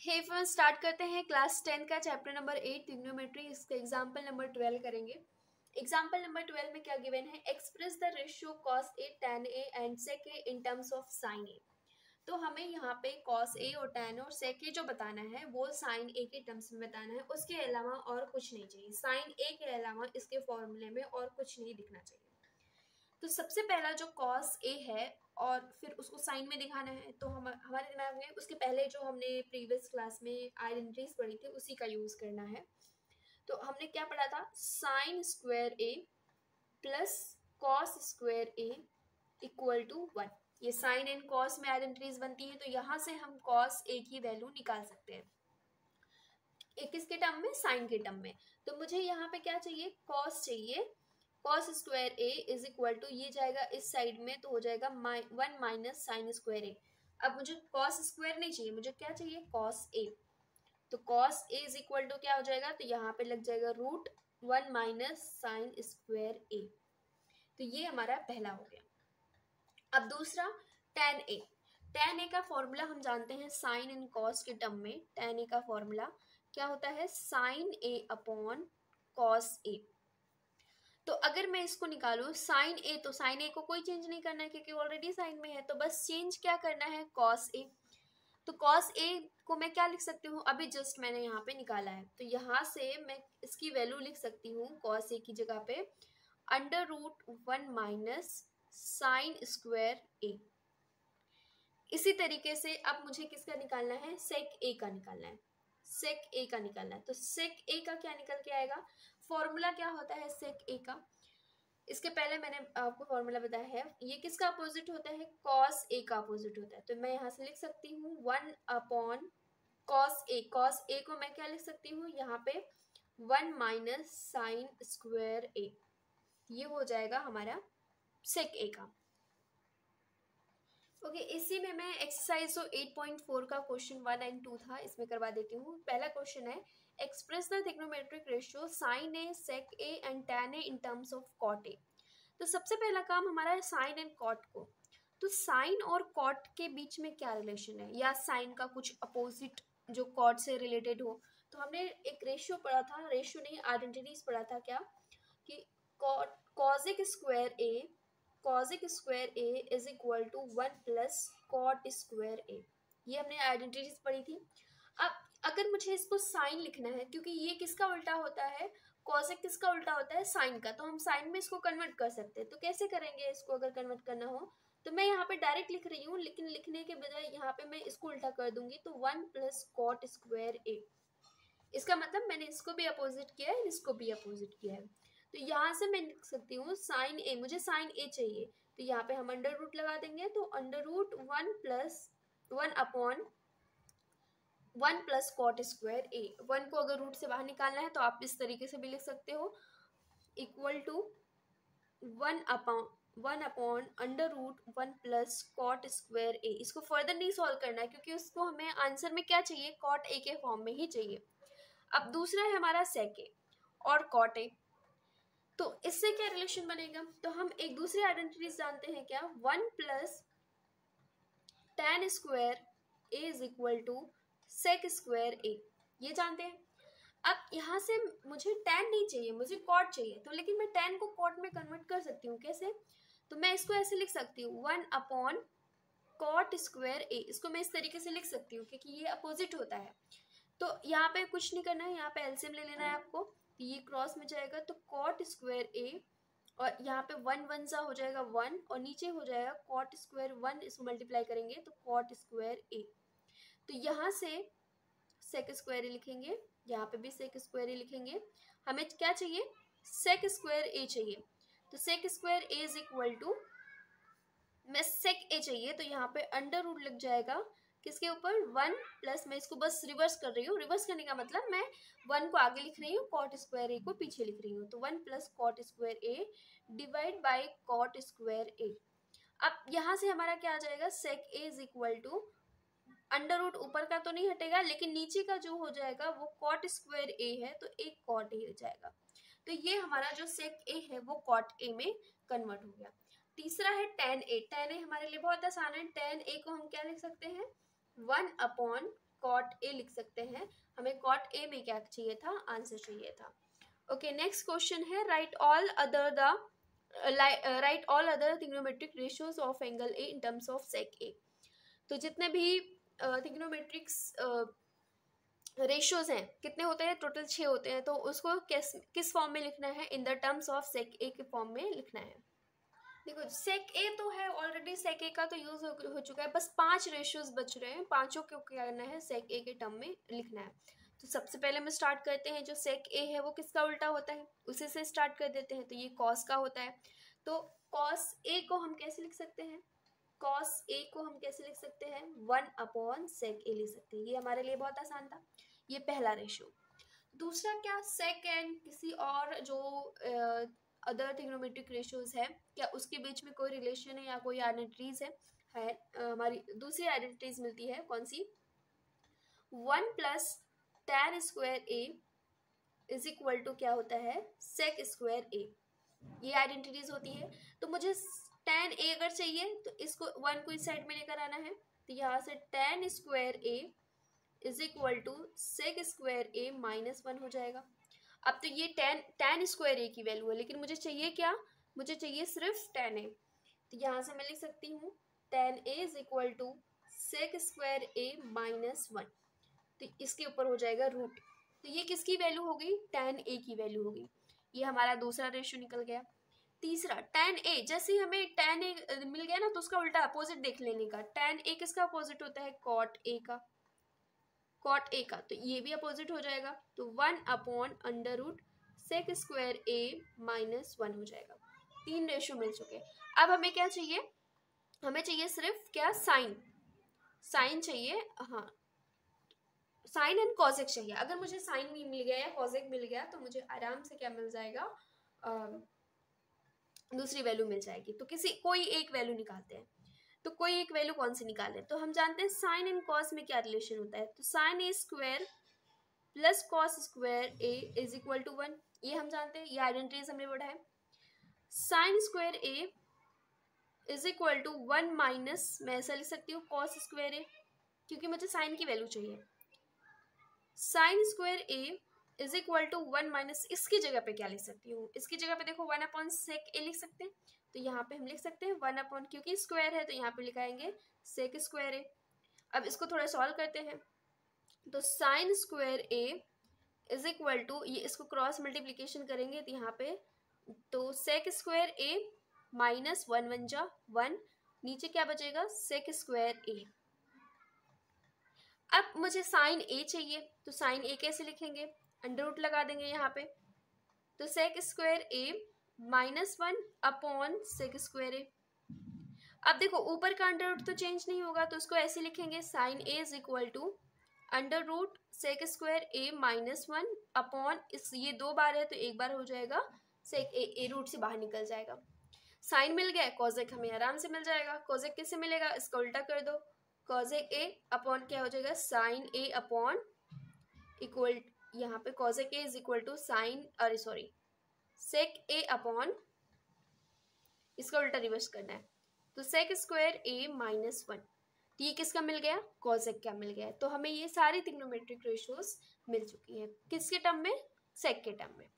हे friends, start करते हैं class 10 का चैप्टर नंबर 8 ट्रिग्नोमेट्री। इसका एग्जांपल नंबर 12 करेंगे। एग्जांपल नंबर 12 में क्या गिवन है? Express the ratio cos a tan a and sec a in terms of sin a। तो हमें यहाँ पे cos a और tan और sec a जो बताना है वो sin a के टर्म्स में बताना है, उसके अलावा और कुछ नहीं चाहिए। sin a के अलावा इसके फॉर्मूले में और कुछ नहीं दिखना चाहिए। तो सबसे पहला जो cos a है और फिर उसको साइन में दिखाना है, तो हमारे दिमाग में उसके पहले जो हमने प्रीवियस क्लास में आइडेंटिटीज पढ़ी थी उसी का यूज करना है। तो हमने क्या पढ़ा था? Sine square A plus cos square A equal to 1। ये साइन एंड कॉस में आइडेंटिटीज बनती हैं, तो यहाँ से हम कॉस ए की वैल्यू निकाल सकते हैं। एक किसके टर्म में? साइन के टर्म में। तो मुझे यहाँ पे क्या चाहिए? कॉस चाहिए। Cos square A is equal to, ये जाएगा इस साइड में तो हो जाएगा 1 माइनस साइन स्क्वायर ए। अब मुझे कॉस स्क्वायर नहीं चाहिए, मुझे क्या चाहिए? Cos A. तो cos A is equal to क्या हो जाएगा? तो यहाँ पे लग जाएगा root 1 minus sine square A. तो ये हमारा पहला हो गया। अब दूसरा tan ए। tan ए का फॉर्मूला हम जानते हैं साइन एंड कॉस के टर्म में। tan ए का फॉर्मूला क्या होता है? Sign A upon cos A. तो अगर मैं इसको निकालूं साइन ए, तो साइन ए को कोई चेंज नहीं करना है क्योंकि ऑलरेडी साइन में है, तो बस चेंज क्या करना है? Cos A. तो कॉस ए को मैं क्या लिख सकती हूँ? अभी जस्ट मैंने यहाँ पे निकाला है, तो यहाँ से मैं इसकी वैल्यू लिख सकती हूँ कॉस ए की जगह पे under root 1 minus sine square A. इसी तरीके से अब मुझे किसका निकालना है? सेक ए का निकालना है। सेक ए का निकालना है, तो सेक ए का क्या निकल के आएगा? फॉर्मूला क्या होता है सेक ए का? इसके पहले मैंने आपको फॉर्मूला बताया है। ये किसका अपोजिट होता है? कॉस ए का अपोजिट होता है। तो मैं यहाँ से लिख सकती हूँ 1 upon cos A. Cos A को मैं क्या लिख सकती हूँ यहाँ पे? 1 माइनस साइन स्क्वायर ए। ये हो जाएगा हमारा सेक ए का। ओके, इसी में मैं एक्सरसाइज जो 8.4 का क्वेश्चन 1 एंड 2 था इसमें करवा देती हूँ। पहला क्वेश्चन है express the trigonometric ratio sine A sec A and tan A in terms of cot A. तो सबसे पहला काम हमारा है साइन एंड कॉट को। तो साइन और कॉट के बीच में क्या रिलेशन है, या साइन का कुछ अपोजिट जो कॉट से रिलेटेड हो। तो हमने एक रेशियो पढ़ा था, रेशियो नहीं आइडेंटिटीज पढ़ा था क्या, कि cosec square A, cosec square A is equal to 1 plus cot square A. ये हमने आइडेंटिटीज पढ़ी थी। अब अगर मुझे इसको साइन लिखना है, क्योंकि ये किसका उल्टा होता है? कॉसेक किसका उल्टा होता है? साइन का। तो हम साइन में इसको कन्वर्ट कर सकते हैं। तो कैसे करेंगे इसको अगर कन्वर्ट करना हो? तो मैं यहाँ पे डायरेक्ट लिख रही हूँ, लेकिन लिखने के बजाय यहाँ पे मैं इसको उल्टा कर दूंगी, तो 1 प्लस कॉट स्क्वायर ए। इसका मतलब मैंने इसको भी अपोजिट किया है, इसको भी अपोजिट किया है। तो यहाँ से मैं लिख सकती हूँ साइन ए। मुझे साइन ए चाहिए, तो यहाँ पे हम अंडर रूट लगा देंगे, तो under root 1 plus 1 upon 1 plus cot square A. 1 को अगर रूट से बाहर निकालना है तो आप इस तरीके से भी लिख सकते हो, equal to 1 upon under root 1 plus cot square A. इसको फर्दर नहीं सॉल्व करना है क्योंकि उसको हमें आंसर में क्या चाहिए? कॉट ए के फॉर्म में ही चाहिए। अब दूसरा है हमारा सेक ए और कॉट ए। तो इससे क्या रिलेशन बनेगा? तो हम एक दूसरी आइडेंटिटीज जानते हैं क्या? 1 plus tan square A is equal to sec square A, ये जानते हैं। अब यहाँ से मुझे tan नहीं चाहिए, मुझे कॉट चाहिए। तो लेकिन मैं tan को कॉट में कन्वर्ट कर सकती हूँ। कैसे? तो मैं इसको ऐसे लिख सकती हूँ 1 अपॉन कॉट स्क्वायर ए। इसको मैं इस तरीके से लिख सकती हूँ क्योंकि ये अपोजिट होता है। तो यहाँ पे कुछ नहीं करना है, यहाँ पे एलसीएम ले लेना है आपको। तो ये क्रॉस में जाएगा तो कॉट स्क्वायर ए, और यहाँ पे 1 1 सा हो जाएगा 1, और नीचे हो जाएगा कॉट स्क्वायर 1, इसको मल्टीप्लाई करेंगे तो कॉट स्क्वायर ए। तो यहाँ से सेक स्क्वायर ए लिखेंगे, यहाँ पे भी सेक स्क्वायर ए लिखेंगे। हमें क्या चाहिए? सेक स्क्वायर ए चाहिए। तो sec square A is equal to, मैं सेक ए चाहिए तो यहाँ पे अंडर रूट लग जाएगा किसके ऊपर? 1 प्लस, मैं इसको बस रिवर्स कर रही हूँ। रिवर्स करने का मतलब मैं 1 को आगे लिख रही हूँ, कॉट स्क्वायर ए को पीछे लिख रही हूँ। तो 1 plus cot square A divide by cot square A. अब यहाँ से हमारा क्या आ जाएगा? Sec A is equal to under root ऊपर का तो नहीं हटेगा, लेकिन नीचे का जो हो जाएगा वो कॉट स्क्वायर ए है, तो एक कॉट ए हो जाएगा। तो ये हमारा जो सेक ए है वो कॉट ए में कन्वर्ट हो गया। तीसरा है tan ए। tan ए हमारे लिए बहुत आसान है। tan ए को हम क्या लिख सकते हैं? 1 अपॉन कॉट ए लिख सकते हैं। हमें कॉट ए में क्या चाहिए था, आंसर चाहिए था। ओके, नेक्स्ट क्वेश्चन है write all other trigonometric ratios of angle A in terms of sec A. तो जितने भी ट्रिग्नोमेट्रिक्स रेशियोज हैं, कितने होते हैं, टोटल 6 होते हैं, तो उसको किस फॉर्म में लिखना है, in the terms of sec A के फॉर्म में लिखना है। देखो सेक ए तो है ऑलरेडी, सेक ए का तो यूज हो चुका है, बस 5 रेशियोज बच रहे हैं, पांचों को क्या करना है, सेक ए के टर्म में लिखना है। तो सबसे पहले हम स्टार्ट करते हैं, जो सेक ए है वो किसका उल्टा होता है, उसी से स्टार्ट कर देते हैं। तो ये कॉस का होता है, तो कॉस ए को हम कैसे लिख सकते हैं, कॉस ए को हम कैसे लिख सकते हैं, 1/सेक ए लिख सकते हैं। ये हमारे लिए बहुत आसान था, ये पहला रेशियो। दूसरा क्या, सेक एंड किसी और जो अदर ट्रिग्नोमेट्रिक रेशियोज है, क्या उसके बीच में कोई रिलेशन है या कोई आइडेंटिटीज है हमारी दूसरी आइडेंटिटीज मिलती है, कौन सी, 1+tan² A is equal to क्या होता है, sec² ए। ये आइडेंटिटीज होती है। तो मुझे tan a अगर चाहिए तो इसको 1 को इस साइड में लेकर आना है, तो यहाँ से tan² a is equal to sec² a -1 हो जाएगा। अब तो ये tan² a की वैल्यू है, लेकिन मुझे चाहिए क्या, मुझे चाहिए सिर्फ tan a। तो यहाँ से मैं लिख सकती हूँ tan a is equal to sec² a -1। तो इसके ऊपर हो जाएगा रूट। तो ये किसकी वैल्यू हो गई, tan a की वैल्यू हो गई। ये हमारा दूसरा रेशियो निकल गया। तीसरा tan a, जैसे ही हमें tan a मिल गया ना, तो उसका उल्टा अपोजिट देख लेने का। tan a किसका अपोजिट होता है, cot a का, cot a का, तो ये भी अपोजिट हो जाएगा। तो 1/√sec² a -1 हो जाएगा। 3 रेशियो मिल चुके। अब हमें क्या चाहिए, हमें चाहिए सिर्फ क्या, साइन चाहिए, हाँ साइन एंड कॉसेक चाहिए। अगर मुझे साइन भी मिल गया या कॉसेक मिल गया तो मुझे आराम से क्या मिल जाएगा, दूसरी वैल्यू मिल जाएगी। तो कोई एक वैल्यू निकालते हैं। तो कोई एक वैल्यू कौन सी निकालें, तो हम जानते हैं साइन एंड कॉस में क्या रिलेशन होता है। तो sine a² plus cos² a is equal to 1, ये हम जानते हैं, ये आइडेंटिटीज हमने पढ़ा है। sin² a is equal to 1 minus, मैं ऐसा लिख सकती हूँ cos² a, क्योंकि मुझे साइन की वैल्यू चाहिए। sin² a is equal to 1 minus, इसकी जगह पे क्या लिख सकती हूँ, इसकी जगह पे देखो 1/sec a लिख सकते हैं। तो यहाँ पे हम लिख सकते हैं 1/, क्योंकि स्क्वायर है तो यहाँ पे लिखाएंगे sec² a। अब इसको थोड़ा सॉल्व करते हैं। तो sin² a is equal to, ये इसको क्रॉस मल्टीप्लीकेशन करेंगे तो यहाँ पे, तो sec² a -1 1 जा 1, नीचे क्या बचेगा, sec² a। अब मुझे साइन ए चाहिए, तो साइन ए कैसे लिखेंगे, अंडर रूट लगा देंगे यहाँ पे। तो sec² a -1/sec² a। अब देखो ऊपर का अंडर रूट तो चेंज नहीं होगा, तो उसको ऐसे लिखेंगे sine a is equal to √sec² a -1 इस, ये 2 बार है तो एक बार हो जाएगा, sec a रूट से बाहर निकल जाएगा। साइन मिल गया, कॉसेक हमें आराम से मिल जाएगा। कॉसेक कैसे मिलेगा, इसका उल्टा कर दो, कॉसेक a अपॉन क्या हो जाएगा, साइन a अपॉन इक्वल, यहाँ पे cosec a is equal to sine, अरे सॉरी सेक a अपॉन, इसका उल्टा रिवर्स करना है, तो sec² a -1। तो ये किसका मिल गया, कॉसेक का मिल गया। तो हमें ये सारी ट्रिग्नोमेट्रिक रेशियोज मिल चुकी है, किसके टर्म में, सेक के टर्म में।